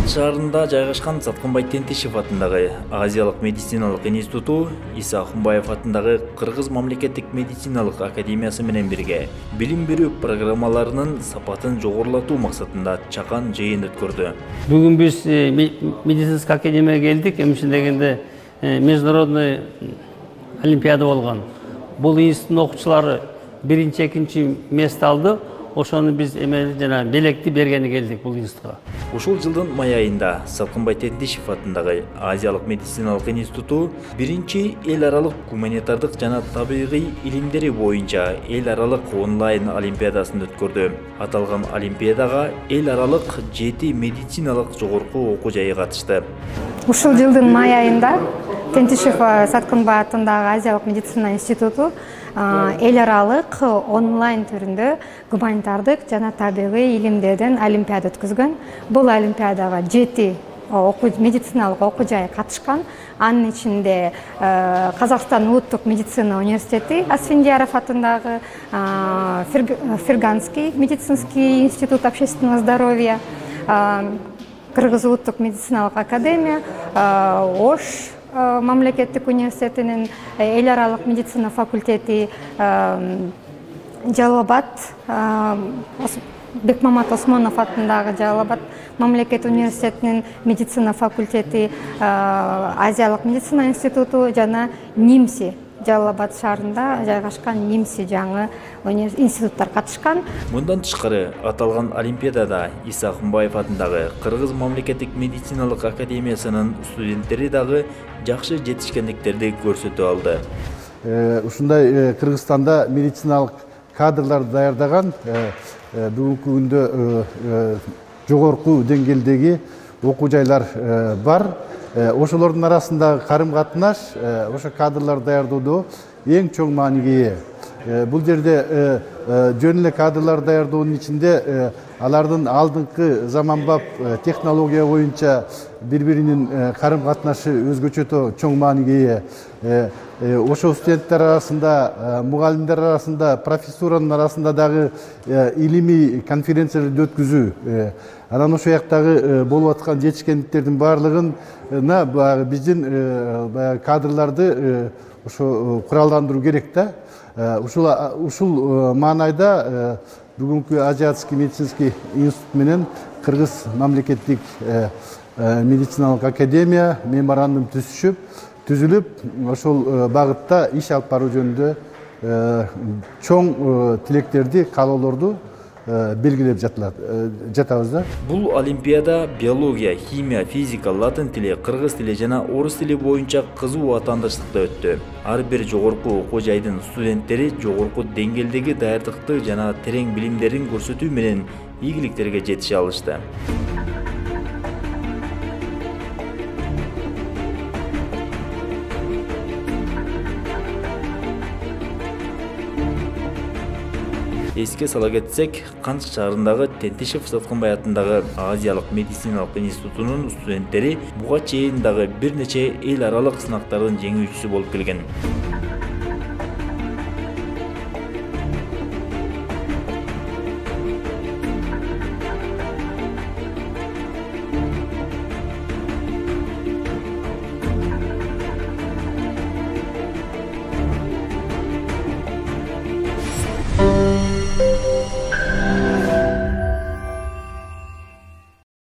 Кан шаарында жайгашкан Саткынбай Тентишев атындагы Азиялык медициналык институту Иса Ахунбаев атындагы Кыргыз мамлекеттик медициналык академиясы менен бирге билим берүү программаларынын сапатын жогорулатуу максатында чакан жыйын өткөрдү. Бүгүн биз медицинский академияга келдик. Эмишин дегенде международный олимпиада болгон. Бул институттун окуучулары биринчи, экинчи мест алды. Ошону биз жана белекти бергени келдик бул институтка. Ушул жылдын май айында Саткынбай Тентишев атындагы Азиялык медициналык институту биринчи эл аралык гуманитардык жана табигый илимдери боюнча эл аралык онлайн олимпиадасын өткөрдү. Аталган олимпиадага эл аралык 7 медициналык жогорку окуу жайы катышты. Ушул жылдын май айында Тентишев Саткынбай атындагы Азиялык медицина институту эл аралык онлайн түрүндө гуманитардык жана табигый илимдерден олимпиада өткөзгөн. Бул олимпиадага 7 медициналык окуу жай катышкан. Анын ичинде Казакстан улуттук медицина университети, Асфендияров атындагы Ферганский медицинский институт общественного здоровья, Кыргыз улуттук медициналык академия, Ош мамлекеттик университетинин эл аралык медицина факультети, Жалал-Абад Бекмамат Осмонов атындагы Жалал-Абад мамлекеттик университетинин медицина факультети, Азиялык медицина институту жана НИМСИ Жалал-Абад шаарында жайгашкан НИМСИ жаңы институттар катышкан. Мындан тышкары аталган олимпиадада Иса Ахунбаев атындагы Кыргыз мамлекеттик медициналык академиясынын студенттери дагы жакшы жетишкендиктерди көрсөтүп алды. Ушундай Кыргызстанда медициналык кадрлар даярдаган бүгүнкү күндө жогорку деңгээлдеги окуу жайлар бар. Ошолордун арасындагы карым-катнаш ошо кадрлар даярдоодо эң чоң мааниге ээ. Бул жерде жөн эле кадрлар даярдоонун ичинде алардын алдыңкы заманбап технология боюнча бири-биринин карым-катнашы өзгөчө чоң мааниге ээ. Ошо студенттер арасында, мугалимдер арасында, профессуранын арасында дагы илимий конференцияларды өткүзүү, анан ошол жактагы болуп аткан жетишкендиктердин баардыгына биздин кадрларды ошо куралдандыруу керек да. Ушул маанайда бүгүнкү Азиатский медицинский институт менен Кыргыз мамлекеттик медициналык академия меморандум түзүлүп, ошол багытта иш алып баруу жөнүндө чоң тилектерди, каалоолорду белгилеп жатабыз да. Бул олимпиада биология, химия, физика, латын тили, кыргыз тили жана орус тили боюнча кызуу атаандаштыкта өттү. Ар бир жогорку окуу жайдын студенттери жогорку деңгээлдеги даярдыкты жана терең билимдерин көрсөтүү менен ийгиликтерге жетише алышты. Эске сала кетсек, Кан шаарындагы Тентишев Саткынбай атындагы Азиялык медициналык институтунун студенттери буга чейин дагы бир нече эл аралык сынактардын жеңүүчүсү болуп келген.